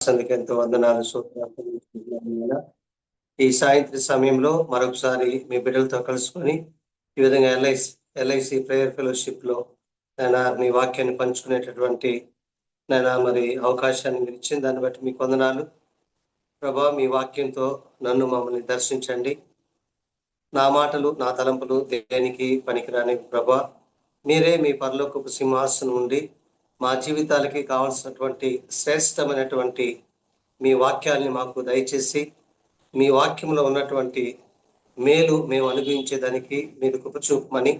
దాసనికి ఎంతో వందనాలు సూత్రాలు. ఈ సాయంత్రం సమయంలో మరొకసారి మీ బిడ్డలతో కలుసుకొని ఈ విధంగా ఎల్ఐసి ప్రేయర్ ఫెలోషిప్ లో నేను మీ వాక్యాన్ని పంచుకునేటటువంటి నేను మరి అవకాశాన్ని మీరు ఇచ్చిన దాన్ని బట్టి మీకు వందనాలు. ప్రభా, మీ వాక్యంతో నన్ను మమ్మల్ని దర్శించండి. నా మాటలు నా తలంపులు దేనికి పనికిరాని ప్రభా, మీరే మీ పరలోకపు సింహాసనం ఉండి మా జీవితాలకి కావాల్సినటువంటి శ్రేష్టమైనటువంటి మీ వాక్యాల్ని మాకు దయచేసి మీ వాక్యంలో ఉన్నటువంటి మేలు మేము అనుభవించేదానికి మీరు కృప చూపమని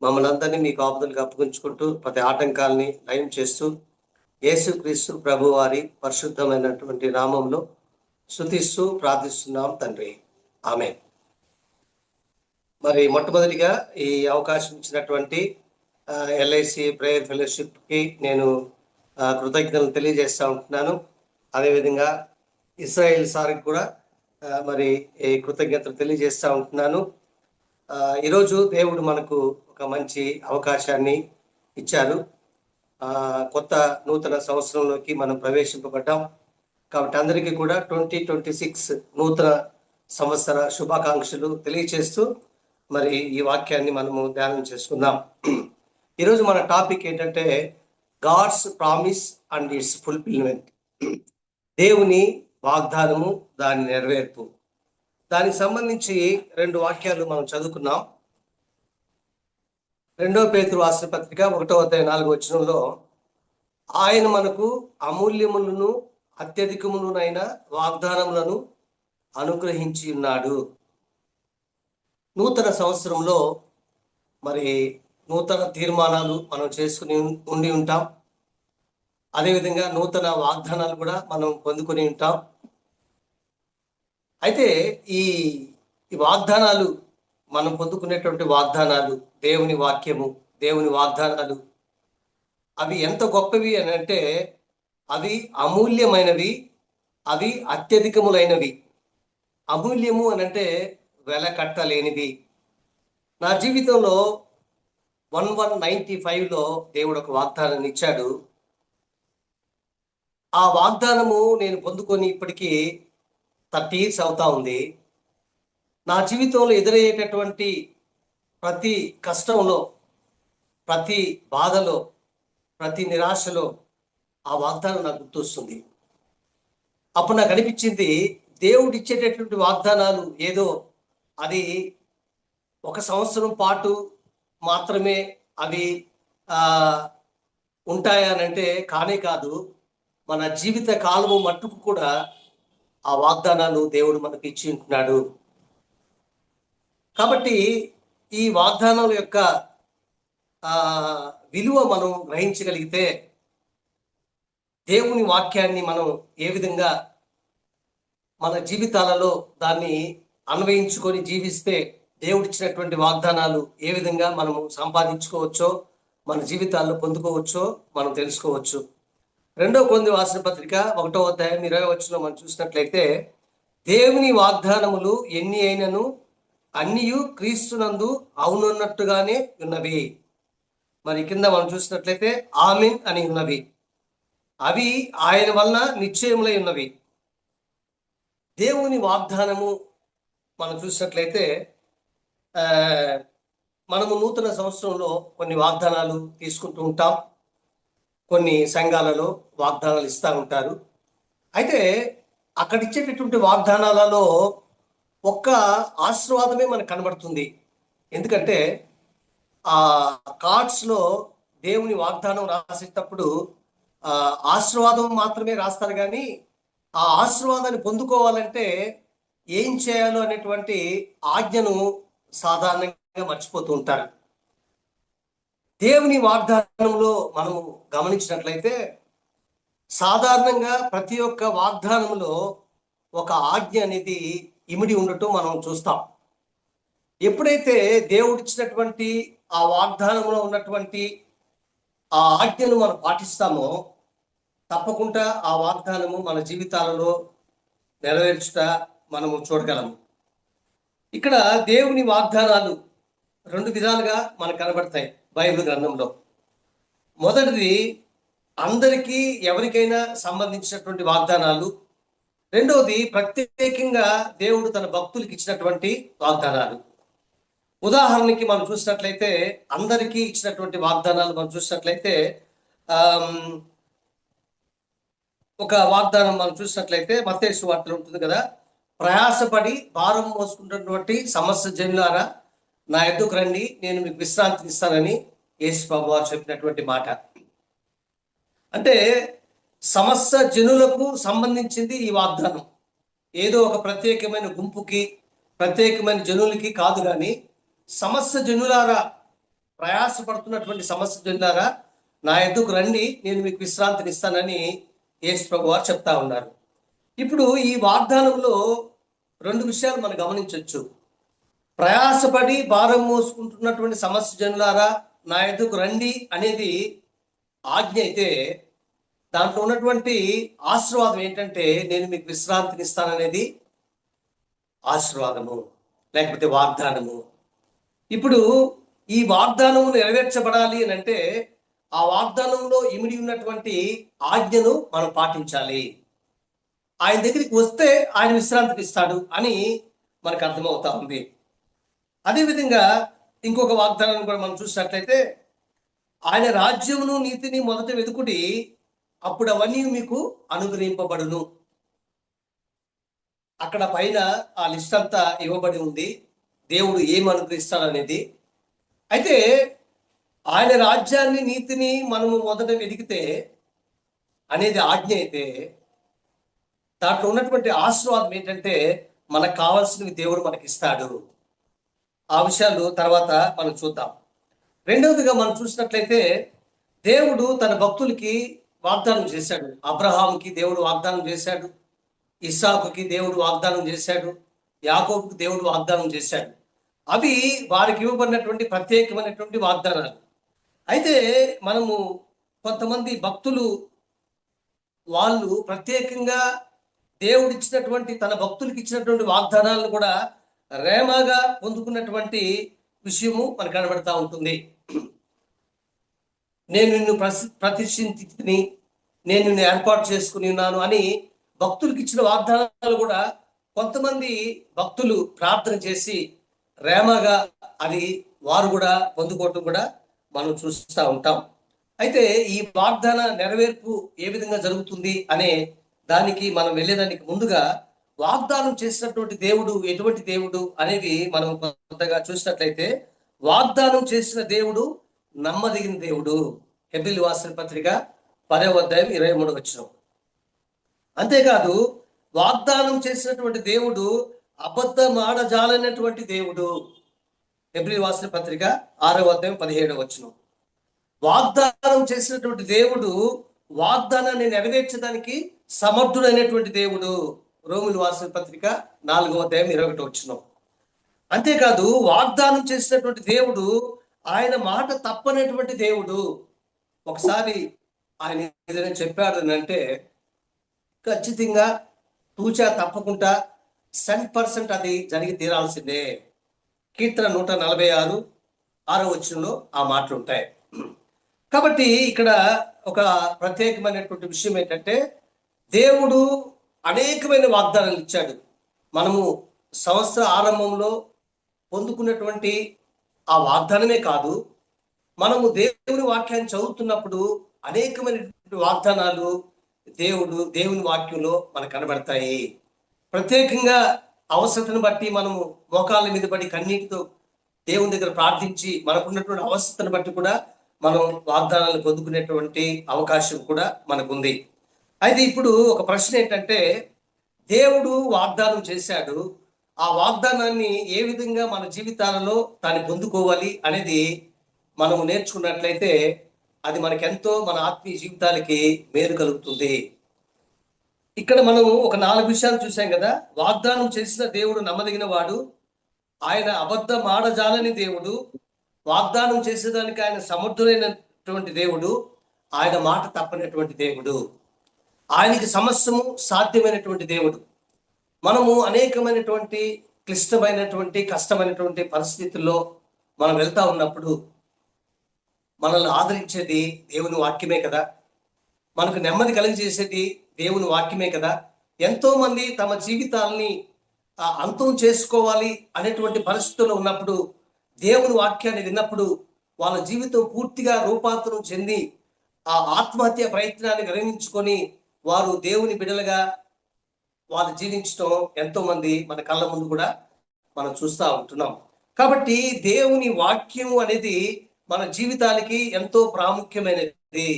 మమ్మల్ని అందరినీ మీ కాపుదలకు అప్పగించుకుంటూ ప్రతి ఆటంకాలని లయం చేస్తూ యేసుక్రీస్తు ప్రభు వారి పరిశుద్ధమైనటువంటి నామంలో స్తుతిస్తూ ప్రార్థిస్తున్నాం తండ్రి, ఆమేన్. మరి మొట్టమొదటిగా ఈ అవకాశం ఇచ్చినటువంటి ఎల్ఐసి ప్రేయర్ ఫెలోషిప్కి నేను కృతజ్ఞతలు తెలియజేస్తూ ఉంటున్నాను. అదేవిధంగా ఇస్రాయేల్ సార్కి కూడా మరి ఈ కృతజ్ఞతలు తెలియజేస్తూ ఉంటున్నాను. ఈరోజు దేవుడు మనకు ఒక మంచి అవకాశాన్ని ఇచ్చారు. కొత్త నూతన సంవత్సరంలోకి మనం ప్రవేశింపబడ్డాం. కాబట్టి అందరికీ కూడా 2026 నూతన సంవత్సర శుభాకాంక్షలు తెలియచేస్తూ మరి ఈ వాక్యాన్ని మనము ధ్యానం చేసుకుందాం. ఈరోజు మన టాపిక్ ఏంటంటే God's promise and its fulfilment. దేవుని వాగ్దానము, దాని నెరవేర్పు. దానికి సంబంధించి 2 వాక్యాలు మనం చదువుకున్నాం. 2 పేతురు రాసిన పత్రిక 1వ అధ్యాయం 4వ వచనంలో ఆయన మనకు అమూల్యములను అత్యధికములైన వాగ్దానములను అనుగ్రహించి ఉన్నాడు. నూతన సంవత్సరంలో మరి నూతన తీర్మానాలు మనం చేసుకుని ఉండి ఉంటాం. అదేవిధంగా నూతన వాగ్దానాలు కూడా మనం పొందుకొని ఉంటాం. అయితే ఈ వాగ్దానాలు, మనం పొందుకునేటువంటి వాగ్దానాలు, దేవుని వాక్యము, దేవుని వాగ్దానాలు అవి ఎంత గొప్పవి అని అంటే అవి అమూల్యమైనవి, అవి అత్యధికములైనవి. అమూల్యము అని అంటే వెల కట్టలేనిది. నా జీవితంలో 1195లో దేవుడు ఒక వాగ్దానాన్ని ఇచ్చాడు. ఆ వాగ్దానము నేను పొందుకొని ఇప్పటికీ 30 years అవుతా ఉంది. నా జీవితంలో ఎదురయ్యేటటువంటి ప్రతి కష్టంలో, ప్రతి బాధలో, ప్రతి నిరాశలో ఆ వాగ్దానం నాకు గుర్తొస్తుంది. అప్పుడు నాకు అనిపించింది, దేవుడు ఇచ్చేటటువంటి వాగ్దానాలు ఏదో అది 1 సంవత్సరం పాటు మాత్రమే అవి ఉంటాయనంటే కానే కాదు. మన జీవిత కాలము మట్టుకు కూడా ఆ వాగ్దానాలు దేవుడు మనకి ఇచ్చి ఉంటున్నాడు. కాబట్టి ఈ వాగ్దానాల యొక్క విలువ మనం గ్రహించగలిగితే, దేవుని వాక్యాన్ని మనం ఏ విధంగా మన జీవితాలలో దాన్ని అన్వయించుకొని జీవిస్తే దేవుడిచ్చినటువంటి వాగ్దానాలు ఏ విధంగా మనము సంపాదించుకోవచ్చో, మన జీవితాల్లో పొందుకోవచ్చో మనం తెలుసుకోవచ్చు. 2 కొరింథీ రాసిన పత్రిక 1వ అధ్యాయం 20వ వచనంలో మనం చూసినట్లయితే, దేవుని వాగ్దానములు ఎన్ని అయినను అన్నియు క్రీస్తునందు అవునున్నట్టుగానే ఉన్నవి. మరి కింద మనం చూసినట్లయితే ఆమేన్ అని ఉన్నవి. అవి ఆయన వలన నిశ్చయములై ఉన్నవి. దేవుని వాగ్దానము మనం చూసినట్లయితే మనము నూతన సంవత్సరంలో కొన్ని వాగ్దానాలు తీసుకుంటూ ఉంటాం. కొన్ని సంఘాలలో వాగ్దానాలు ఇస్తూ ఉంటారు. అయితే అక్కడ ఇచ్చేటటువంటి వాగ్దానాలలో ఒక్క ఆశీర్వాదమే మనకు కనబడుతుంది. ఎందుకంటే ఆ కార్డ్స్లో దేవుని వాగ్దానం రాసేటప్పుడు ఆశీర్వాదం మాత్రమే రాస్తారు, కానీ ఆ ఆశీర్వాదాన్ని పొందుకోవాలంటే ఏం చేయాలో అనేటువంటి ఆజ్ఞను సాధారణంగా మర్చిపోతూ ఉంటారు. దేవుని వాగ్దానంలో మనము గమనించినట్లయితే సాధారణంగా ప్రతి ఒక్క వాగ్దానంలో ఒక ఆజ్ఞ అనేది ఇమిడి ఉండటం మనం చూస్తాం. ఎప్పుడైతే దేవుడిచ్చినటువంటి ఆ వాగ్దానంలో ఉన్నటువంటి ఆ ఆజ్ఞను మనం పాటిస్తామో తప్పకుండా ఆ వాగ్దానము మన జీవితాలలో నెరవేర్చుట మనము చూడగలము. ఇక్కడ దేవుని వాగ్దానాలు 2 విధాలుగా మనకు కనబడతాయి బైబిల్ గ్రంథంలో. మొదటిది అందరికీ ఎవరికైనా సంబంధించినటువంటి వాగ్దానాలు. రెండవది ప్రత్యేకంగా దేవుడు తన భక్తులకు ఇచ్చినటువంటి వాగ్దానాలు. ఉదాహరణకి మనం చూసినట్లయితే అందరికీ ఇచ్చినటువంటి వాగ్దానాలు మనం చూసినట్లయితే ఒక వాగ్దానం మనం చూసినట్లయితే మత్తయి సువార్తలో ఉంటుంది కదా, ప్రయాసపడి భారం మోసుకుంటున్నటువంటి సమస్త జనులారా నా ఎద్దుకు రండి, నేను మీకు విశ్రాంతిని ఇస్తానని యేసు ప్రభువు వారు చెప్పినటువంటి మాట. అంటే సమస్త జనులకు సంబంధించింది ఈ వాగ్దానం. ఏదో ఒక ప్రత్యేకమైన గుంపుకి, ప్రత్యేకమైన జనులకి కాదు, కానీ సమస్త జనులారా, ప్రయాసపడుతున్నటువంటి సమస్త జనులారా నా ఎద్దుకు రండి, నేను మీకు విశ్రాంతిని ఇస్తానని యేసు ప్రభువు వారు చెప్తా ఉన్నారు. ఇప్పుడు ఈ వాగ్దానంలో రెండు విషయాలు మనం గమనించవచ్చు. ప్రయాసపడి భారం మోసుకుంటున్నటువంటి సమస్త జనులారా నా ఎద్దుకు రండి అనేది ఆజ్ఞ అయితే, దాంట్లో ఉన్నటువంటి ఆశీర్వాదం ఏంటంటే నేను మీకు విశ్రాంతిని ఇస్తాననేది ఆశీర్వాదము, లేకపోతే వాగ్దానము. ఇప్పుడు ఈ వాగ్దానము నెరవేర్చబడాలి అని అంటే ఆ వాగ్దానంలో ఇమిడి ఉన్నటువంటి ఆజ్ఞను మనం పాటించాలి. ఆయన దగ్గరికి వస్తే ఆయన విశ్రాంతిని ఇస్తాడు అని మనకు అర్థమవుతా ఉంది. అదేవిధంగా ఇంకొక వాగ్దానాన్ని కూడా మనం చూసినట్లయితే, ఆయన రాజ్యమును నీతిని మొదట వెతుకుడి, అప్పుడు అవన్నీ మీకు అనుగ్రహింపబడును. అక్కడ పైన ఆ లిస్ట్ అంతా ఇవ్వబడి ఉంది, దేవుడు ఏమి అనుగ్రహిస్తాడనేది. అయితే ఆయన రాజ్యాన్ని నీతిని మనము మొదట వెతికితే అనేది ఆజ్ఞ అయితే, దాంట్లో ఉన్నటువంటి ఆశీర్వాదం ఏంటంటే మనకు కావాల్సినవి దేవుడు మనకి ఇస్తాడు. ఆ విషయాలు తర్వాత మనం చూద్దాం. రెండవదిగా మనం చూసినట్లయితే దేవుడు తన భక్తులకి వాగ్దానం చేశాడు. అబ్రహాంకి దేవుడు వాగ్దానం చేశాడు, ఇస్సాకుకి దేవుడు వాగ్దానం చేశాడు, యాకోబుకి దేవుడు వాగ్దానం చేశాడు. అవి వారికి ఇవ్వబడినటువంటి ప్రత్యేకమైనటువంటి వాగ్దానాలు. అయితే మనము కొంతమంది భక్తులు వాళ్ళు ప్రత్యేకంగా దేవుడు ఇచ్చినటువంటి, తన భక్తులకి ఇచ్చినటువంటి వాగ్దానాలను కూడా రేమాగా పొందుకున్నటువంటి విషయము మనకు కనబడతా ఉంటుంది. నేను నిన్ను ప్రతిష్ఠించితిని, నేను నిన్ను ఏర్పాటు చేసుకుని ఉన్నాను అని భక్తులకు ఇచ్చిన వాగ్దానాలు కూడా కొంతమంది భక్తులు ప్రార్థన చేసి రేమగా అది వారు కూడా పొందుకోవటం కూడా మనం చూస్తూ ఉంటాం. అయితే ఈ వాగ్దాన నెరవేర్పు ఏ విధంగా జరుగుతుంది అనే దానికి మనం వెళ్ళేదానికి ముందుగా వాగ్దానం చేసినటువంటి దేవుడు ఎటువంటి దేవుడు అనేవి మనం కొంతగా చూసినట్లయితే, వాగ్దానం చేసిన దేవుడు నమ్మదగిన దేవుడు. హెబ్రీయుల రాసిన పత్రిక 10వ అధ్యాయం 23వ వచనం. అంతేకాదు వాగ్దానం చేసినటువంటి దేవుడు అబద్ధం ఆడజాలైనటువంటి దేవుడు. హెబ్రీయుల రాసిన పత్రిక 6వ అధ్యాయం 17వ వచనం. వాగ్దానం చేసినటువంటి దేవుడు వాగ్దానాన్ని నెరవేర్చడానికి సమర్థుడైనటువంటి దేవుడు. రోమిల రాసిన పత్రిక 4వ అధ్యాయం 21వ వచనం. అంతేకాదు వాగ్దానం చేసినటువంటి దేవుడు ఆయన మాట తప్పనటువంటి దేవుడు. ఒకసారి ఆయన ఏదైనా చెప్పాడు అని అంటే ఖచ్చితంగా తూచా తప్పకుండా 100% అది జరిగి తీరాల్సిందే. కీర్తన 146 6వ వచనంలో ఆ మాటలు ఉంటాయి. కాబట్టి ఇక్కడ ఒక ప్రత్యేకమైనటువంటి విషయం ఏంటంటే, దేవుడు అనేకమైన వాగ్దానాలు ఇచ్చాడు. మనము సంవత్సర ఆరంభంలో పొందుకున్నటువంటి ఆ వాగ్దానమే కాదు, మనము దేవుని వాక్యాన్ని చదువుతున్నప్పుడు అనేకమైనటువంటి వాగ్దానాలు దేవుని వాక్యంలో మనకు కనబడతాయి. ప్రత్యేకంగా అవసరతను బట్టి మనము మోకాళ్ళ మీద పడి కన్నీటితో దేవుని దగ్గర ప్రార్థించి మనకున్నటువంటి అవసరతను బట్టి కూడా మనం వాగ్దానాలను పొందుకునేటువంటి అవకాశం కూడా మనకుంది. అయితే ఇప్పుడు ఒక ప్రశ్న ఏంటంటే, దేవుడు వాగ్దానం చేశాడు, ఆ వాగ్దానాన్ని ఏ విధంగా మన జీవితాలలో దాన్ని పొందుకోవాలి అనేది మనము నేర్చుకున్నట్లయితే అది మనకెంతో మన ఆత్మీయ జీవితాలకి మేలు కలుగుతుంది. ఇక్కడ మనము ఒక 4 విషయాలు చూసాం కదా. వాగ్దానం చేసిన దేవుడు నమ్మదగిన వాడు, ఆయన అబద్ధం ఆడజాలని దేవుడు, వాగ్దానం చేసేదానికి ఆయన సమర్థులైనటువంటి దేవుడు, ఆయన మాట తప్పనటువంటి దేవుడు, ఆయనకి సమస్తము సాధ్యమైనటువంటి దేవుడు. మనము అనేకమైనటువంటి క్లిష్టమైనటువంటి కష్టమైనటువంటి పరిస్థితుల్లో మనం వెళ్తా ఉన్నప్పుడు మనల్ని ఆదరించేది దేవుని వాక్యమే కదా. మనకు నెమ్మది కలిగజేసేది దేవుని వాక్యమే కదా. ఎంతో మంది తమ జీవితాలని అంతం చేసుకోవాలి అనేటువంటి పరిస్థితుల్లో ఉన్నప్పుడు దేవుని వాక్యాన్ని విన్నప్పుడు వాళ్ళ జీవితం పూర్తిగా రూపాంతరం చెంది ఆ ఆత్మహత్య ప్రయత్నాన్ని విరమించుకొని వారు దేవుని బిడ్డలుగా వారు జీవించడం ఎంతో మంది మన కళ్ళ ముందు కూడా మనం చూస్తూ ఉంటున్నాం. కాబట్టి దేవుని వాక్యము అనేది మన జీవితానికి ఎంతో ప్రాముఖ్యమైనది.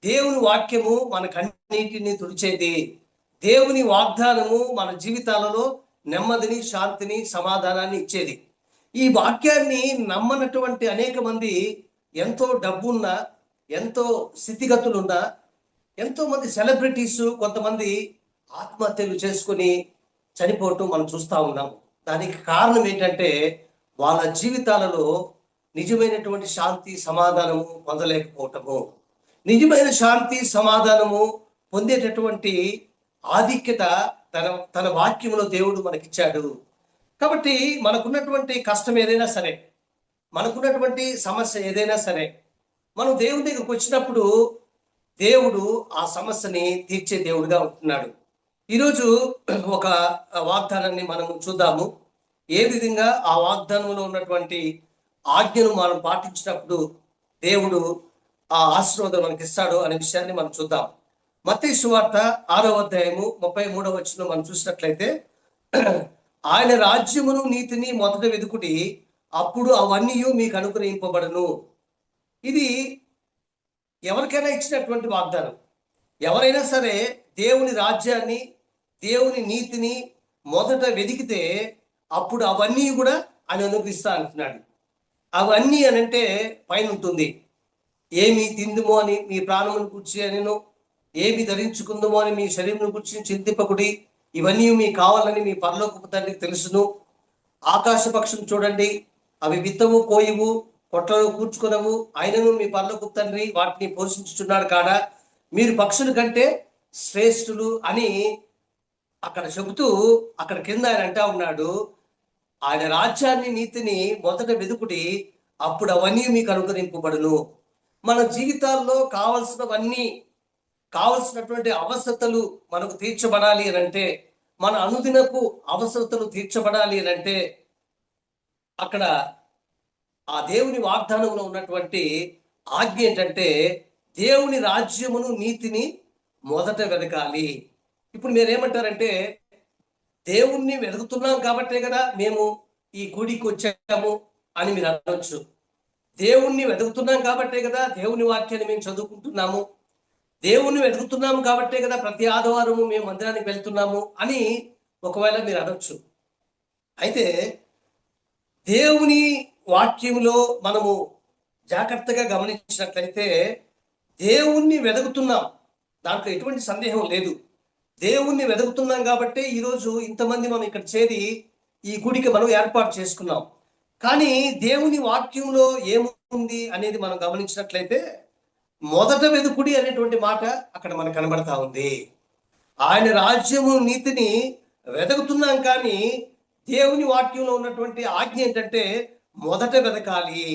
దేవుని వాక్యము మన కన్నీటిని తుడిచేది. దేవుని వాగ్దానము మన జీవితాలలో నెమ్మదిని, శాంతిని, సమాధానాన్ని ఇచ్చేది. ఈ వాక్యాన్ని నమ్మనటువంటి అనేక మంది ఎంతో డబ్బున్నా, ఎంతో స్థితిగతులున్నా, ఎంతో మంది సెలబ్రిటీస్ కొంతమంది ఆత్మహత్యలు చేసుకుని చనిపోవటం మనం చూస్తూ ఉన్నాం. దానికి కారణం ఏంటంటే వాళ్ళ జీవితాలలో నిజమైనటువంటి శాంతి సమాధానము పొందలేకపోవటము. నిజమైన శాంతి సమాధానము పొందేటటువంటి ఆధిక్యత తన తన వాక్యంలో దేవుడు మనకిచ్చాడు. కాబట్టి మనకున్నటువంటి కష్టం ఏదైనా సరే, మనకున్నటువంటి సమస్య ఏదైనా సరే, మనం దేవుని దగ్గరకు వచ్చినప్పుడు దేవుడు ఆ సమస్యని తీర్చే దేవుడుగా ఉంటున్నాడు. ఈరోజు ఒక వాగ్దానాన్ని మనం చూద్దాము. ఏ విధంగా ఆ వాగ్దానంలో ఉన్నటువంటి ఆజ్ఞను మనం పాటించినప్పుడు దేవుడు ఆ ఆశీర్వాదం మనకి ఇస్తాడు అనే విషయాన్ని మనం చూద్దాం. మత్తయి సువార్త 6వ అధ్యాయము 33వ వచనం మనం చూసినట్లయితే, ఆయన రాజ్యమును నీతిని మొదట వెదుకుడి, అప్పుడు అవన్నీ మీకు అనుగ్రహింపబడును. ఇది ఎవరికైనా ఇచ్చినటువంటి వాగ్దానం. ఎవరైనా సరే దేవుని రాజ్యాన్ని, దేవుని నీతిని మొదట వెదికితే అప్పుడు అవన్నీ కూడా ఆయన అనుగ్రహిస్తా అంటున్నాడు. అవన్నీ అనంటే పైన ఉంటుంది. ఏమి తిందుమో అని మీ ప్రాణమును కూర్చి అనెను, ఏమి ధరించుకుందుమో అని మీ శరీరం కూర్చి చింతింపకుడి, ఇవన్నీ మీకు కావాలని మీ పరలోకపు తండ్రికి తెలుసును. ఆకాశ పక్షులు చూడండి, అవి విత్తవు, కోయువు, కొట్లలో కూర్చుకునవు, ఆయనను మీ పరలోకపు తండ్రి వాటిని పోషించుచున్నాడు కాడా, మీరు పక్షుల కంటే శ్రేష్ఠులు అని అక్కడ చెబుతూ, అక్కడ కింద ఆయన అంటా ఉన్నాడు, ఆయన రాజ్యాన్ని నీతిని మొదట వెదుకుడి, అప్పుడు అవన్నీ మీకు అనుగ్రహింపబడును. మన జీవితాల్లో కావలసినటువంటి అవసరతలు మనకు తీర్చబడాలి అని అంటే, మన అనుదినపు అవసరతలు తీర్చబడాలి అని అంటే, అక్కడ ఆ దేవుని వాగ్దానంలో ఉన్నటువంటి ఆజ్ఞ ఏంటంటే దేవుని రాజ్యమును నీతిని మొదట వెతకాలి. ఇప్పుడు మీరేమంటారంటే, దేవుణ్ణి వెతుకుతున్నాం కాబట్టే కదా మేము ఈ గుడికి వచ్చాము అని మీరు అనవచ్చు. దేవుణ్ణి వెతుకుతున్నాం కాబట్టే కదా దేవుని వాక్యాన్ని మేము చదువుకుంటున్నాము. దేవుణ్ణి వెతుకుతున్నాము కాబట్టే కదా ప్రతి ఆదివారము మేము మందిరానికి వెళ్తున్నాము అని ఒకవేళ మీరు అనొచ్చు. అయితే దేవుని వాక్యంలో మనము జాగ్రత్తగా గమనించినట్లయితే దేవుణ్ణి వెతుకుతున్నాం, దాంట్లో ఎటువంటి సందేహం లేదు. దేవుణ్ణి వెతుకుతున్నాం కాబట్టి ఈరోజు ఇంతమంది మనం ఇక్కడ చేరి ఈ గుడికి మనం ఏర్పాటు చేసుకున్నాం. కానీ దేవుని వాక్యంలో ఏముంది అనేది మనం గమనించినట్లయితే మొదట వెతుకుడి అనేటువంటి మాట అక్కడ మనకు కనబడతా ఉంది. ఆయన రాజ్యము నీతిని వెతుకుతున్నాం, కానీ దేవుని వాక్యంలో ఉన్నటువంటి ఆజ్ఞ ఏంటంటే మొదట వెతకాలి.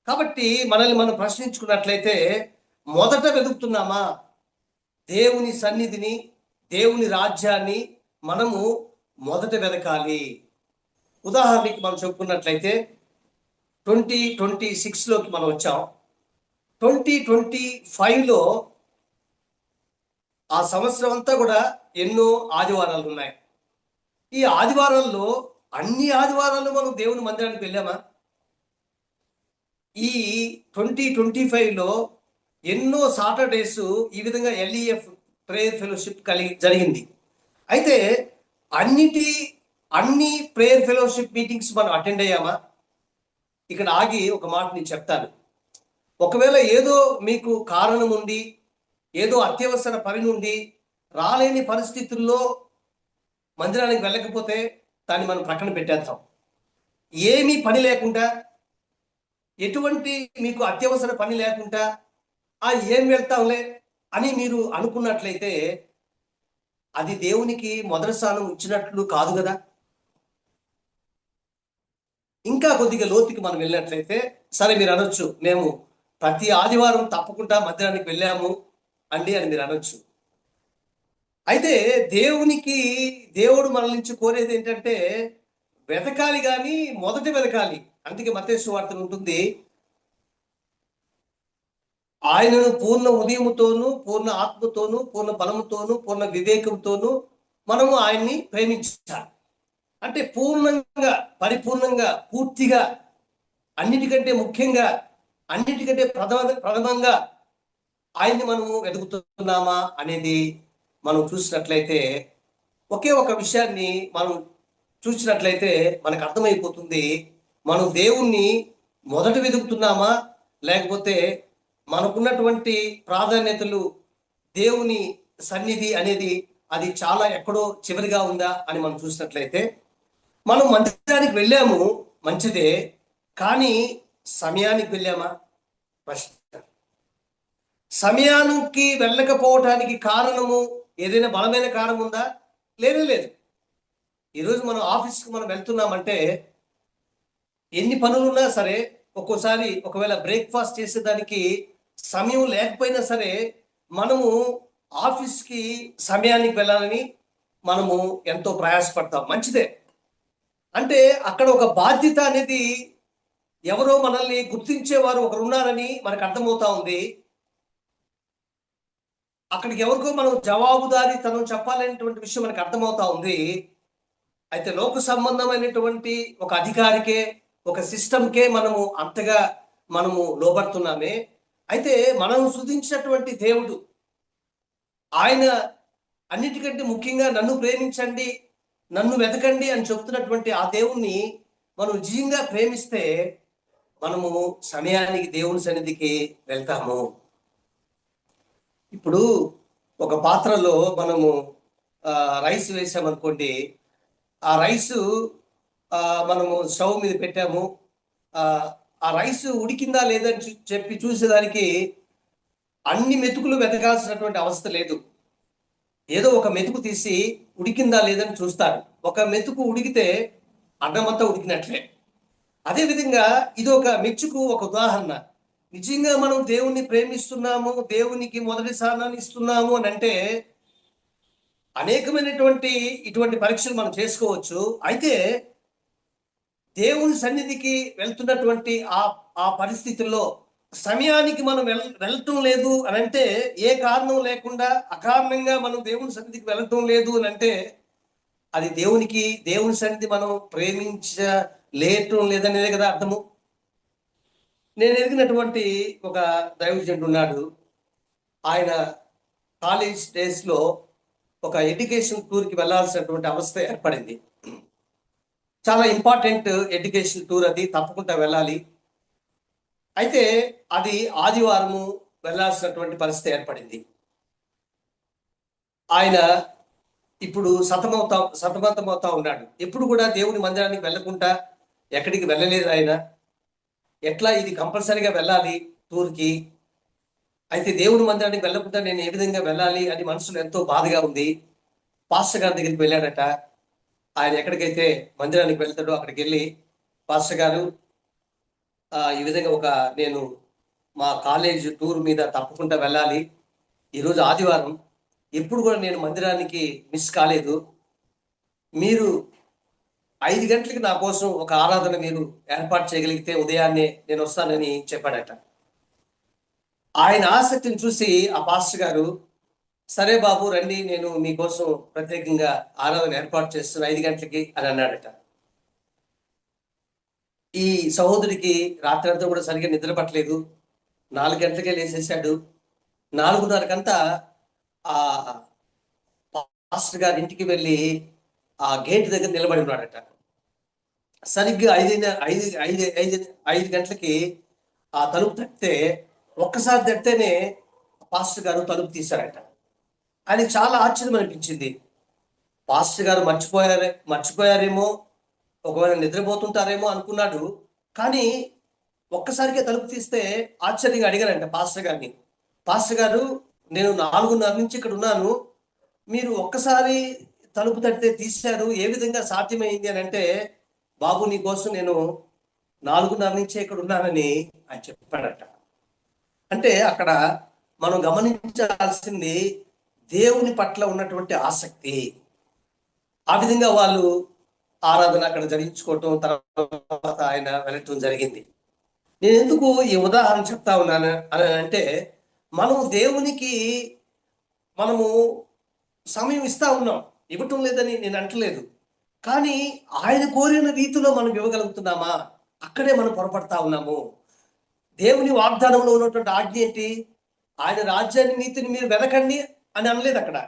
కాబట్టి మనల్ని మనం ప్రశ్నించుకున్నట్లయితే మొదట వెతుకుతున్నామా? దేవుని సన్నిధిని, దేవుని రాజ్యాన్ని మనము మొదట వెతకాలి. ఉదాహరణకి మనం చెప్పుకున్నట్లయితే 2026లోకి మనం వచ్చాం. 2025లో ఆ సంవత్సరం అంతా కూడా ఎన్నో ఆదివారాలు ఉన్నాయి. ఈ ఆదివారాల్లో అన్ని ఆదివారాలు మనం దేవుని మందిరానికి వెళ్ళామా? ఈ 2025లో ఎన్నో సాటర్డేస్ ఈ విధంగా LEF ప్రేయర్ ఫెలోషిప్ జరిగింది. అయితే అన్ని ప్రేయర్ ఫెలోషిప్ మీటింగ్స్ మనం అటెండ్ అయ్యామా? ఇక్కడ ఆగి ఒక మాట నేను చెప్తాను. ఒకవేళ ఏదో మీకు కారణం ఉండి, ఏదో అత్యవసర పని నుండి రాలేని పరిస్థితుల్లో మందిరానికి వెళ్ళకపోతే దాన్ని మనం ప్రక్కన పెట్టేద్దాం. ఏమీ పని లేకుండా, ఎటువంటి మీకు అత్యవసర పని లేకుండా ఏం వెళ్తాంలే అని మీరు అనుకున్నట్లయితే అది దేవునికి మొదటి స్థానం ఇచ్చినట్లు కాదు కదా. ఇంకా కొద్దిగా లోతుకి మనం వెళ్ళినట్లయితే, సరే మీరు అనొచ్చు, మేము ప్రతి ఆదివారం తప్పకుండా మందిరానికి వెళ్ళాము అండి అని మీరు అనొచ్చు. అయితే దేవుడు మన నుంచి కోరేది ఏంటంటే వెతకాలి కానీ మొదట వెతకాలి. అందుకే మత్తయి సువార్తలో ఉంటుంది, ఆయనను పూర్ణ ఉదయముతోను, పూర్ణ ఆత్మతోను, పూర్ణ బలముతోను, పూర్ణ వివేకంతోను మనము ఆయన్ని ప్రేమించాలి. అంటే పూర్ణంగా, పరిపూర్ణంగా, పూర్తిగా, అన్నిటికంటే ముఖ్యంగా, అన్నిటికంటే ప్రథమంగా ఆయన్ని మనము వెతుకుతున్నామా అనేది మనం చూసినట్లయితే, ఒకే ఒక విషయాన్ని మనం చూసినట్లయితే మనకు అర్థమైపోతుంది, మనం దేవుణ్ణి మొదట వెతుకుతున్నామా, లేకపోతే మనకున్నటువంటి ప్రాధాన్యతలు, దేవుని సన్నిధి అనేది అది చాలా ఎక్కడో చివరిగా ఉందా అని మనం చూసినట్లయితే, మనం మందిరానికి వెళ్ళాము, మంచిదే, కానీ సమయానికి వెళ్ళామా? ప్రశ్న. సమయానికి వెళ్ళకపోవటానికి కారణము ఏదైనా బలమైన కారణం ఉందా? లేదు. ఈరోజు మనం ఆఫీస్కి మనం వెళ్తున్నామంటే ఎన్ని పనులున్నా సరే, ఒక్కోసారి ఒకవేళ బ్రేక్ఫాస్ట్ చేసేదానికి సమయం లేకపోయినా సరే మనము ఆఫీస్కి సమయానికి వెళ్ళాలని మనము ఎంతో ప్రయాసపడతాం, మంచిదే. అంటే అక్కడ ఒక బాధ్యత అనేది, ఎవరో మనల్ని గుర్తించేవారు ఒకరు ఉన్నారని మనకు అర్థమవుతా ఉంది. అక్కడికి ఎవరికో మనం జవాబుదారీతనం చెప్పాలనేటువంటి విషయం మనకు అర్థమవుతా ఉంది. అయితే లోక సంబంధమైనటువంటి ఒక అధికారికే, ఒక సిస్టమ్కే మనము లోబడుతున్నామే. అయితే మనం స్తుతించినటువంటి దేవుడు, ఆయన అన్నిటికంటే ముఖ్యంగా నన్ను ప్రేమించండి, నన్ను వెతకండి అని చెప్తున్నటువంటి ఆ దేవుణ్ణి మనం నిజంగా ప్రేమిస్తే మనము సమయానికి దేవుని సన్నిధికి వెళ్తాము. ఇప్పుడు ఒక పాత్రలో మనము రైస్ వేసామనుకోండి, ఆ రైసు మనము స్టవ్ మీద పెట్టాము, ఆ రైస్ ఉడికిందా లేదని చెప్పి చూసేదానికి అన్ని మెతుకులు వెతకాల్సినటువంటి అవస్థ లేదు. ఏదో ఒక మెతుకు తీసి ఉడికిందా లేదని చూస్తారు. ఒక మెతుకు ఉడికితే అన్నమంతా ఉడికినట్లే. అదేవిధంగా ఇది ఒక మెచ్చుకు ఒక ఉదాహరణ. నిజంగా మనం దేవుణ్ణి ప్రేమిస్తున్నాము, దేవునికి మొదటి స్థానాన్ని ఇస్తున్నాము అని అంటే అనేకమైనటువంటి ఇటువంటి పరీక్షలు మనం చేసుకోవచ్చు. అయితే దేవుని సన్నిధికి వెళ్తున్నటువంటి ఆ పరిస్థితుల్లో సమయానికి మనం వెళ్ళటం లేదు అని అంటే, ఏ కారణం లేకుండా అకారణంగా మనం దేవుని సన్నిధికి వెళ్ళటం లేదు అని అంటే, అది దేవుని సన్నిధి మనం ప్రేమించలేటం లేదనేదే కదా అర్థము. నేను ఎదిగినటువంటి ఒక దైవజనుడు ఉన్నాడు. ఆయన కాలేజ్ డేస్లో ఒక ఎడ్యుకేషన్ టూర్కి వెళ్ళాల్సినటువంటి అవస్థ ఏర్పడింది. చాలా ఇంపార్టెంట్ ఎడ్యుకేషన్ టూర్, అది తప్పకుండా వెళ్ళాలి. అయితే అది ఆదివారము వెళ్ళాల్సినటువంటి పరిస్థితి ఏర్పడింది. ఆయన ఇప్పుడు సతమతమవుతా ఉన్నాడు. ఎప్పుడు కూడా దేవుని మందిరానికి వెళ్ళకుండా ఎక్కడికి వెళ్ళలేదు ఆయన. ఎట్లా ఇది కంపల్సరీగా వెళ్ళాలి టూర్కి, అయితే దేవుని మందిరానికి వెళ్ళకుండా నేను ఏ విధంగా వెళ్ళాలి అని మనసులో ఎంతో బాధగా ఉంది. పాస్టర్ గారి దగ్గరికి వెళ్ళాడట. ఆయన ఎక్కడికైతే మందిరానికి వెళ్తాడో అక్కడికి వెళ్ళి, పాస్టర్ గారు ఈ విధంగా నేను మా కాలేజ్ టూర్ మీద తప్పకుండా వెళ్ళాలి, ఈరోజు ఆదివారం, ఎప్పుడు కూడా నేను మందిరానికి మిస్ కాలేదు, మీరు 5 గంటలకి నా కోసం ఒక ఆరాధన మీరు ఏర్పాటు చేయగలిగితే ఉదయాన్నే నేను వస్తానని చెప్పాడట. ఆయన ఆసక్తిని చూసి ఆ పాస్టర్ గారు, సరే బాబు రండి, నేను మీకోసం ప్రత్యేకంగా ఆరాధన ఏర్పాటు చేస్తున్నా 5 గంటలకి అని అన్నాడట. ఈ సహోదరికి రాత్రంతా కూడా సరిగ్గా నిద్ర పట్టలేదు. 4 గంటలకే లేచేశాడు. 4:30కంతా ఆ పాస్టర్ గారి ఇంటికి వెళ్ళి ఆ గేట్ దగ్గర నిలబడి ఉన్నాడట. సరిగ్గా 5 గంటలకి ఆ తలుపు తట్టితే, ఒక్కసారి తట్టితేనే పాస్టర్ గారు తలుపు తీశారట. ఆయనకి చాలా ఆశ్చర్యం అనిపించింది. పాస్టర్ గారు మర్చిపోయారేమో, ఒకవేళ నిద్రపోతుంటారేమో అనుకున్నాడు. కానీ ఒక్కసారిగా తలుపు తీస్తే ఆశ్చర్యంగా అడిగారంట పాస్టర్ గారిని, పాస్టర్ గారు నేను 4:30 నుంచి ఇక్కడ ఉన్నాను, మీరు ఒక్కసారి తలుపు తట్టితే తీశారు, ఏ విధంగా సాధ్యమైంది అని అంటే, బాబు నీ కోసం నేను 4:30 నుంచే ఇక్కడ ఉన్నానని ఆయన చెప్పాడట. అంటే అక్కడ మనం గమనించాల్సింది దేవుని పట్ల ఉన్నటువంటి ఆసక్తి. ఆ విధంగా వాళ్ళు ఆరాధన అక్కడ జరిగించుకోవటం, తర్వాత ఆయన వెళ్ళటం జరిగింది. నేను ఎందుకు ఈ ఉదాహరణ చెప్తా ఉన్నాను అని అంటే, మనము దేవునికి మనము సమయం ఇస్తా ఉన్నాం, ఇవ్వటం లేదని నేను అంటలేదు. కానీ ఆయన కోరిన రీతిలో మనం ఇవ్వగలుగుతున్నామా? అక్కడే మనం పొరపడతా ఉన్నాము. దేవుని వాగ్దానంలో ఉన్నటువంటి ఆజ్ఞ ఏంటి? ఆయన రాజ్యాన్ని నీతిని మీరు వెదకండి అని అనలేదు అక్కడ.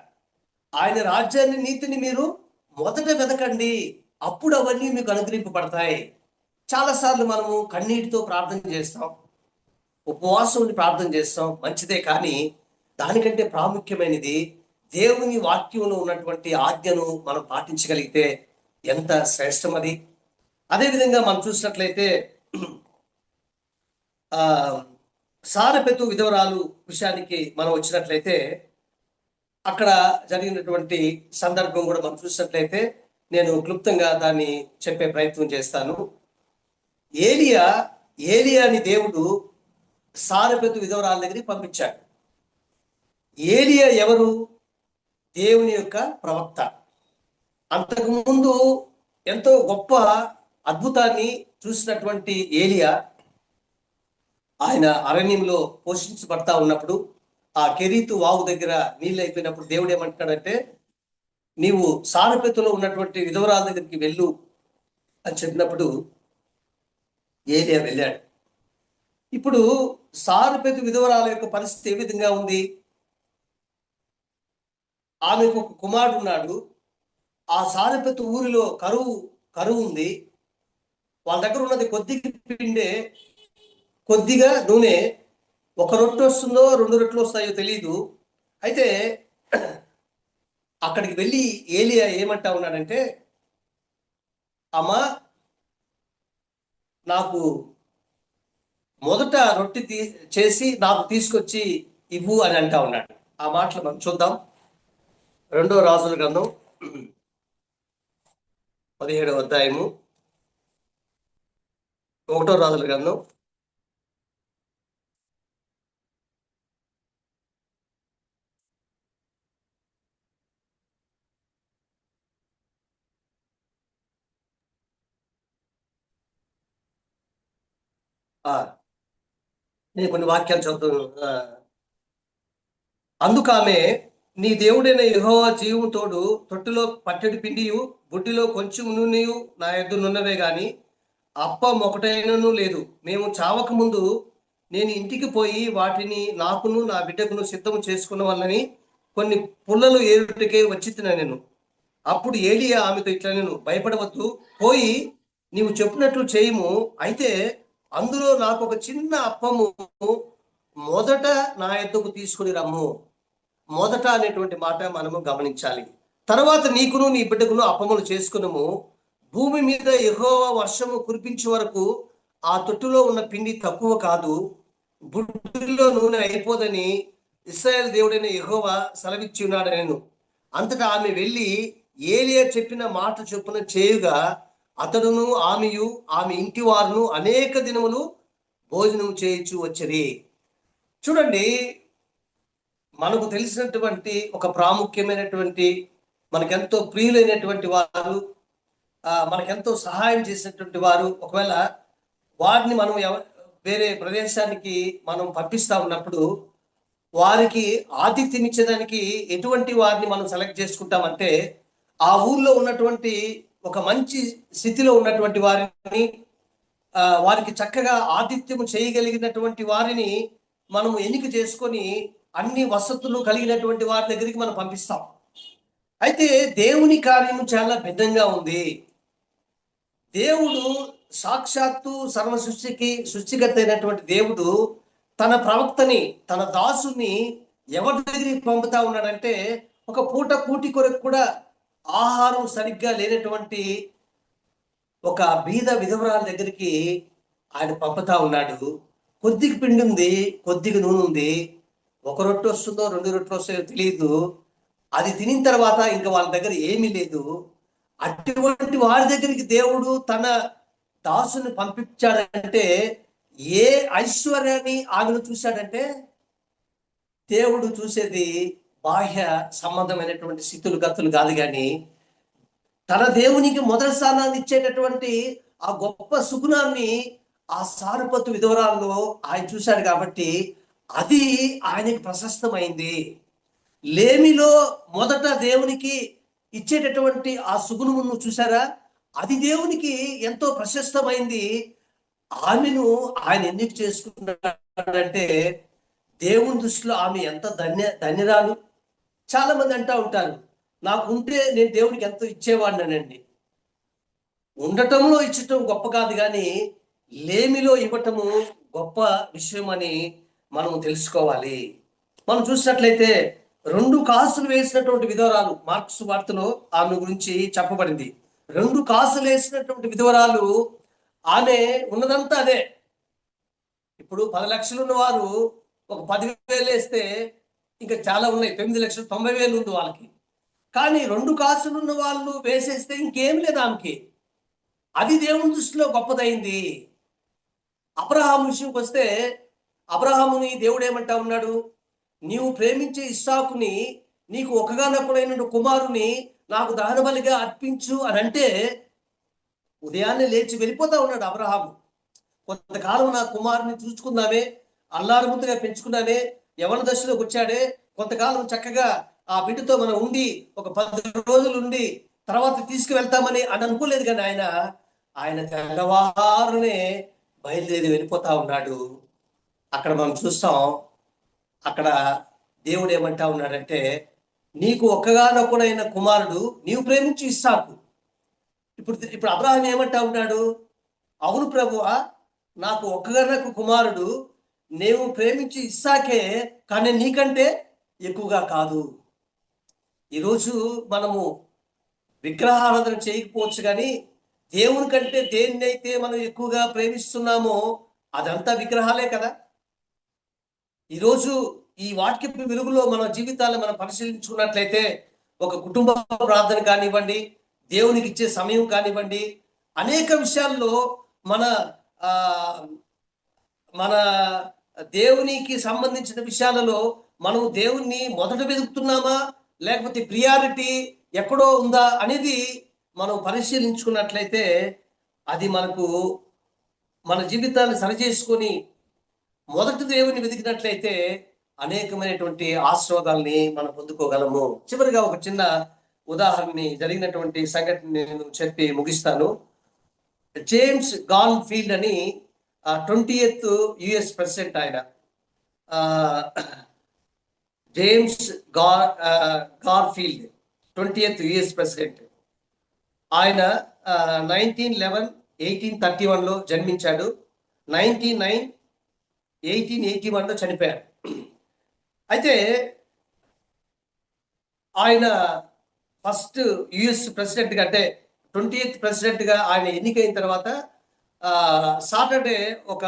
ఆయన రాజ్యాన్ని నీతిని మీరు మొదట వెదకండి, అప్పుడు అవన్నీ మీకు అనుగ్రహింపబడతాయి. చాలాసార్లు మనము కన్నీటితో ప్రార్థన చేస్తాం, ఉపవాసం ఉండి ప్రార్థన చేస్తాం, మంచిదే. కానీ దానికంటే ప్రాముఖ్యమైనది దేవుని వాక్యంలో ఉన్నటువంటి ఆజ్ఞను మనం పాటించగలిగితే ఎంత శ్రేష్టం అది. అదేవిధంగా మనం చూసినట్లయితే సారెపెతు విధవరాలు విషయానికి మనం వచ్చినట్లయితే, అక్కడ జరిగినటువంటి సందర్భం కూడా మనం చూసినట్లయితే నేను క్లుప్తంగా దాన్ని చెప్పే ప్రయత్నం చేస్తాను. ఏలియాని దేవుడు సారెపెతు విధవరాల దగ్గరికి పంపించాడు. ఏలియా ఎవరు? దేవుని యొక్క ప్రవక్త. అంతకుముందు ఎంతో గొప్ప అద్భుతాన్ని చూసినటువంటి ఏలియా, ఆయన అరణ్యంలో పోషించబడతా ఉన్నప్పుడు, ఆ కెరీతు వాగు దగ్గర నీళ్ళు అయిపోయినప్పుడు దేవుడు ఏమంటున్నాడంటే, నీవు సారెపెతులో ఉన్నటువంటి విధవరాల దగ్గరికి వెళ్ళు అని చెప్పినప్పుడు ఏలియా వెళ్ళాడు. ఇప్పుడు సారెపెతు విధవరాల యొక్క పరిస్థితి ఏ విధంగా ఉంది? ఆమెకు ఒక కుమారుడు ఉన్నాడు. ఆ సారెపెతు ఊరిలో కరువు ఉంది. వాళ్ళ దగ్గర ఉన్నది కొద్దిగా పిండే, కొద్దిగా నూనె. ఒక రొట్టె వస్తుందో 2 రొట్టెలు వస్తాయో తెలియదు. అయితే అక్కడికి వెళ్ళి ఏలియా ఏమంటా ఉన్నాడంటే, అమ్మా నాకు మొదట రొట్టె చేసి నాకు తీసుకొచ్చి ఇవ్వు అని అంటా ఉన్నాడు. ఆ మాటలు మనం చూద్దాం. 2వ రాజుల గ్రంథం 17వ అధ్యాయము, 1వ రాజుల గ్రంథం 6. నేను కొన్ని వాక్యాలు చదువుతాను. అందుకామె, నీ దేవుడైన యెహోవా జీవము తోడు, తొట్టులో పట్టెడు పిండియు బుడ్డిలో కొంచెం నూనెయు నా ఎదురున్నవే గాని అప్పం ఒకటైనను లేదు. మేము చావక ముందు నేను ఇంటికి పోయి వాటిని నాకును నా బిడ్డకును సిద్ధము చేసుకున్న వాళ్ళని కొన్ని పుల్లలు ఏరుటకే వచ్చిన నేను. అప్పుడు ఏలియా ఆమెతో ఇట్లా, నేను భయపడవద్దు, పోయి నీవు చెప్పినట్లు చేయము. అయితే అందులో నాకు ఒక చిన్న అప్పము మొదట నా ఎద్దుకు తీసుకుని రమ్ము. మొదట అనేటువంటి మాట మనము గమనించాలి. తర్వాత నీకును నీ బిడ్డకును అప్పములు చేసుకునము. భూమి మీద యెహోవా వర్షము కురిపించే వరకు ఆ తొట్టులో ఉన్న పిండి తక్కువ కాదు, బుడ్డిలో నూనె అయిపోదని ఇశ్రాయేలు దేవుడైన యెహోవా సెలవిచ్చి ఉన్నాడనెను. అంతటా ఆమె వెళ్ళి ఏలియా చెప్పిన మాట చొప్పున చేయుగా అతడును ఆమెయు ఆమె ఇంటి వారును అనేక దినములు భోజనం చేయించు వచ్చిరి. చూడండి, మనకు తెలిసినటువంటి ఒక ప్రాముఖ్యమైనటువంటి, మనకెంతో ప్రియులైనటువంటి వారు, మనకెంతో సహాయం చేసినటువంటి వారు, ఒకవేళ వారిని మనం వేరే ప్రదేశానికి మనం పంపిస్తా ఉన్నప్పుడు వారికి ఆతిథ్యం ఇచ్చేదానికి ఎటువంటి వారిని మనం సెలెక్ట్ చేసుకుంటామంటే, ఆ ఊర్లో ఉన్నటువంటి ఒక మంచి స్థితిలో ఉన్నటువంటి వారిని, వారికి చక్కగా ఆతిథ్యము చేయగలిగినటువంటి వారిని మనము ఎన్నిక చేసుకొని అన్ని వసతులు కలిగినటువంటి వారి దగ్గరికి మనం పంపిస్తాం. అయితే దేవుని కార్యము చాలా భిన్నంగా ఉంది. దేవుడు సాక్షాత్తు సర్వ సృష్టికర్త అయినటువంటి దేవుడు తన ప్రవక్తని, తన దాసుని ఎవరి దగ్గరికి పంపుతా ఉన్నాడంటే, ఒక పూట కూటి కొరకు కూడా ఆహారం సరిగ్గా లేనటువంటి ఒక బీద విధవరాల దగ్గరికి ఆయన పంపుతా ఉన్నాడు. కొద్దిగా పిండి ఉంది, కొద్దిగా నూనె ఉంది, ఒక రొట్టె వస్తుందో 2 రొట్టెలు వస్తాయో తెలియదు. అది తినిన తర్వాత ఇంకా వాళ్ళ దగ్గర ఏమీ లేదు. అటువంటి వారి దగ్గరికి దేవుడు తన దాసుని పంపించాడంటే ఏ ఐశ్వర్యాన్ని ఆమెను చూశాడంటే, దేవుడు చూసేది బాహ్య సంబంధమైనటువంటి స్థితులు గతులు కాదు, కానీ తన దేవునికి మొదటి స్థానాన్ని ఇచ్చేటటువంటి ఆ గొప్ప సుగుణాన్ని ఆ సారుపతు విధవరాల్లో ఆయన చూశాడు కాబట్టి అది ఆయనకి ప్రశస్తమైంది. లేమిలో మొదట దేవునికి ఇచ్చేటటువంటి ఆ సుగుణమును చూసారా, అది దేవునికి ఎంతో ప్రశస్తమైంది. ఆమెను ఆయన ఎందుకు చేసుకున్నాడంటే దేవుని దృష్టిలో ఆమె ఎంత ధన్యరాలు. చాలా మంది అంటూ ఉంటారు, నాకు ఉంటే నేను దేవునికి ఎంతో ఇచ్చేవాడినండి. ఉండటంలో ఇచ్చటం గొప్ప కాదు, కానీ లేమిలో ఇవ్వటము గొప్ప విషయం అని మనం తెలుసుకోవాలి. మనం చూసినట్లయితే 2 కాసులు వేసినటువంటి విధవరాలు మార్క్స్ వార్తలో ఆమె గురించి చెప్పబడింది. 2 కాసులు వేసినటువంటి విధవరాలు, ఆమె ఉన్నదంతా అదే. ఇప్పుడు 10 లక్షలు ఉన్నవారు ఒక 10,000 వేస్తే ఇంకా చాలా ఉన్నాయి, 9,90,000 ఉంది వాళ్ళకి. కానీ 2 కాసులు ఉన్న వాళ్ళు వేసేస్తే ఇంకేం లేదు ఆమెకి. అది దేవుని దృష్టిలో గొప్పదైంది. అబ్రహాము విషయంకి వస్తే, అబ్రహాముని దేవుడు ఏమంటా ఉన్నాడు, నీవు ప్రేమించే ఇస్సాకుని, నీకు ఒకగానొకడైన కుమారుని నాకు దహనబలిగా అర్పించు అని అంటే ఉదయాన్నే లేచి వెళ్ళిపోతా ఉన్నాడు అబ్రహాము. కొంతకాలం నా కుమారుని చూసుకుందామే, అల్లారుముద్దుగా పెంచుకున్నామే, యవన దశలోకి వచ్చాడే, కొంతకాలం చక్కగా ఆ బిడ్డతో మనం ఉండి ఒక 10 రోజులు ఉండి తర్వాత తీసుకువెళ్తామని అని అనుకోలేదు. కానీ ఆయన తెల్లవారునే బయలుదేరి వెళ్ళిపోతా ఉన్నాడు. అక్కడ మనం చూస్తాం, అక్కడ దేవుడు ఏమంటా ఉన్నాడంటే, నీకు ఒక్కగానొక్కడైన కుమారుడు నీవు ప్రేమించి ఇస్సాకు. ఇప్పుడు అబ్రహాం ఏమంటా ఉన్నాడు, అవును ప్రభువా, నాకు ఒక్కగానొక్క కుమారుడు నేను ప్రేమించి ఇస్సాకే, కానీ నీకంటే ఎక్కువగా కాదు. ఈరోజు మనము విగ్రహారాధన చేయకపోవచ్చు, కానీ దేవుని కంటే దేన్నైతే మనం ఎక్కువగా ప్రేమిస్తున్నామో అదంతా విగ్రహాలే కదా. ఈరోజు ఈ వాక్యపు వెలుగులో మన జీవితాలను మనం పరిశీలించుకున్నట్లయితే, ఒక కుటుంబ ప్రార్థన కానివ్వండి, దేవునికి ఇచ్చే సమయం కానివ్వండి, అనేక విషయాల్లో మన మన దేవునికి సంబంధించిన విషయాలలో మనం దేవుణ్ణి మొదట వెతుకుతున్నామా, లేకపోతే ప్రియారిటీ ఎక్కడో ఉందా అనేది మనం పరిశీలించుకున్నట్లయితే, అది మనకు మన జీవితాన్ని సరిచేసుకొని మొదటి దేవుని వెతికినట్లయితే అనేకమైనటువంటి ఆశీర్వాదాలని మనం పొందుకోగలము. చివరిగా ఒక చిన్న ఉదాహరణని, జరిగినటువంటి సంఘటన నేను చెప్పి ముగిస్తాను. జేమ్స్ గార్ఫీల్డ్ అని 20th US ప్రెసిడెంట్ ఆయన. James Garfield 20th US president. ఆయన 1831లో జన్మించాడు. 1881లో చనిపోయాడు. అయితే ఆయన ఫస్ట్ యుఎస్ ప్రెసిడెంట్ అంటే 20th ప్రెసిడెంట్గా ఆయన ఎన్నికైన తర్వాత సాటర్డే ఒక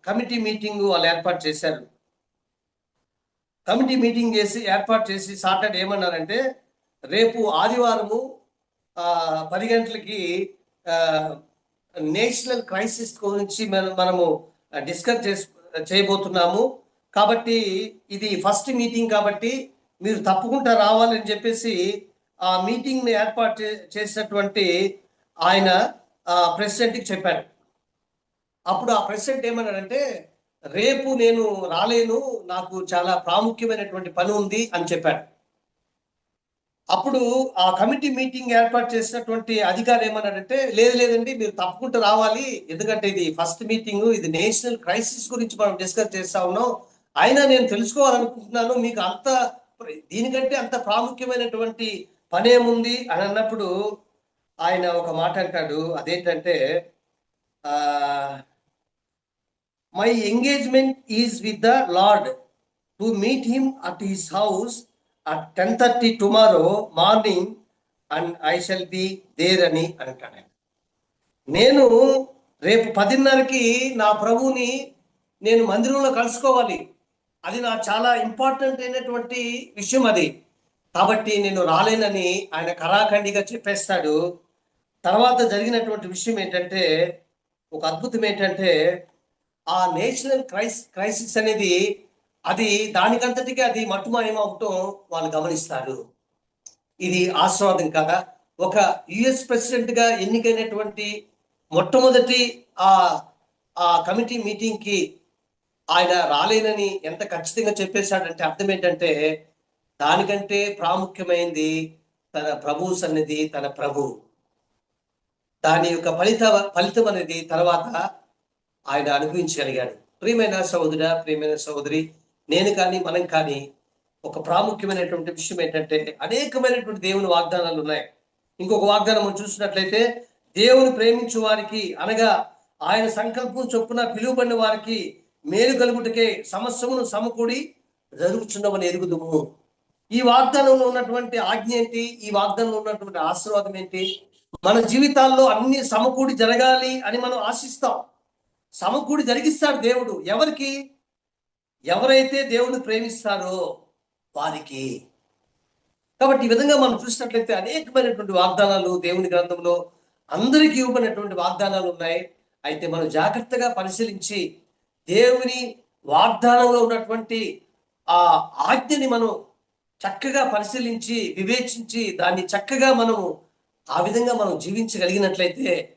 కమిటీ మీటింగ్ వాళ్ళు ఏర్పాటు చేశారు. కమిటీ మీటింగ్ ఏర్పాటు చేసి సాటర్డే ఏమన్నారంటే, రేపు ఆదివారము 10 గంటలకి నేషనల్ క్రైసిస్ గురించి మనము డిస్కస్ చేయబోతున్నాము. కాబట్టి ఇది ఫస్ట్ మీటింగ్ కాబట్టి మీరు తప్పకుండా రావాలని చెప్పేసి ఆ మీటింగ్ని ఏర్పాటు చేసినటువంటి ఆయన ప్రెసిడెంట్కి చెప్పాడు. అప్పుడు ఆ ప్రెసిడెంట్ ఏమన్నాడంటే, రేపు నేను రాలేను, నాకు చాలా ప్రాముఖ్యమైనటువంటి పని ఉంది అని చెప్పాడు. అప్పుడు ఆ కమిటీ మీటింగ్ ఏర్పాటు చేసినటువంటి అధికారి ఏమన్నాడంటే, లేదండి మీరు తప్పకుండా రావాలి, ఎందుకంటే ఇది ఫస్ట్ మీటింగ్, ఇది నేషనల్ క్రైసిస్ గురించి మనం డిస్కస్ చేస్తా ఉన్నాం, అయినా నేను తెలుసుకోవాలనుకుంటున్నాను, మీకు అంత దీనికంటే అంత ప్రాముఖ్యమైనటువంటి పని ఏముంది అని అన్నప్పుడు ఆయన ఒక మాట అంటాడు. అదేంటంటే, my engagement is with the lord to meet him at his house at 10:30 tomorrow morning and I shall be there అని అంటాడు. నేను రేపు 10:30కి నా ప్రభువుని నేను మందిరంలో కలుసుకోవాలి, అది నా చాలా ఇంపార్టెంట్ అయినటువంటి విషయం అది, కాబట్టి నేను రాలేనని ఆయన కరాఖండిగా చెప్పేస్తాడు. తర్వాత జరిగినటువంటి విషయం ఏంటంటే, ఒక అద్భుతం ఏంటంటే, ఆ నేషనల్ క్రైసిస్ అనేది అది దానికంతటికి అది మట్టుమాయం అవటం వాళ్ళు గమనిస్తారు. ఇది ఆస్వాదం కాదా? ఒక యుఎస్ ప్రెసిడెంట్ గా ఎన్నికైనటువంటి మొట్టమొదటి ఆ ఆ కమిటీ మీటింగ్ కి ఆయన రాలేనని ఎంత ఖచ్చితంగా చెప్పేశాడంటే అర్థం ఏంటంటే, దానికంటే ప్రాముఖ్యమైంది తన ప్రభు సన్నిధి, తన ప్రభు. దాని యొక్క ఫలితం అనేది తర్వాత ఆయన అనుభవించగలిగాడు. ప్రియమైన సహోదరా, ప్రియమైన సహోదరి, నేను కానీ మనం కానీ ఒక ప్రాముఖ్యమైనటువంటి విషయం ఏంటంటే, అనేకమైనటువంటి దేవుని వాగ్దానాలు ఉన్నాయి. ఇంకొక వాగ్దానం మనం చూసినట్లయితే, దేవుని ప్రేమించు వారికి అనగా ఆయన సంకల్పం చొప్పున పిలువబడిన వారికి మేలు కలుగుటకే సమస్యమును సమకూడి జరుగుతున్నవని ఎరుగుదుము. ఈ వాగ్దానంలో ఉన్నటువంటి ఆజ్ఞ ఏంటి? ఈ వాగ్దానంలో ఉన్నటువంటి ఆశీర్వాదం ఏంటి? మన జీవితాల్లో అన్ని సమకూడి జరగాలి అని మనం ఆశిస్తాం. సమకూడి జరిగిస్తాడు దేవుడు. ఎవరికి? ఎవరైతే దేవుని ప్రేమిస్తారో వారికి. కాబట్టి ఈ విధంగా మనం చూసినట్లయితే అనేకమైనటువంటి వాగ్దానాలు దేవుని గ్రంథంలో అందరికీ ఇవ్వబడినటువంటి వాగ్దానాలు ఉన్నాయి. అయితే మనం జాగ్రత్తగా పరిశీలించి దేవుని వాగ్దానంలో ఉన్నటువంటి ఆ ఆజ్ఞని మనం చక్కగా పరిశీలించి వివేచించి దాన్ని చక్కగా మనం ఆ విధంగా మనం జీవించగలిగినట్లయితే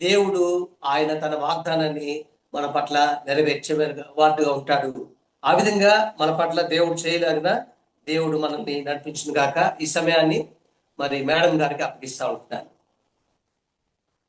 దేవుడు ఆయన తన వాగ్దానాన్ని మన పట్ల నెరవేర్చే వాడుగా ఉంటాడు. ఆ విధంగా మన పట్ల దేవుడు చేయలాగిన దేవుడు మనల్ని నడిపించును గాక. ఈ సమయాన్ని మరి మేడం గారికి అప్పగిస్తా ఉంటున్నాను.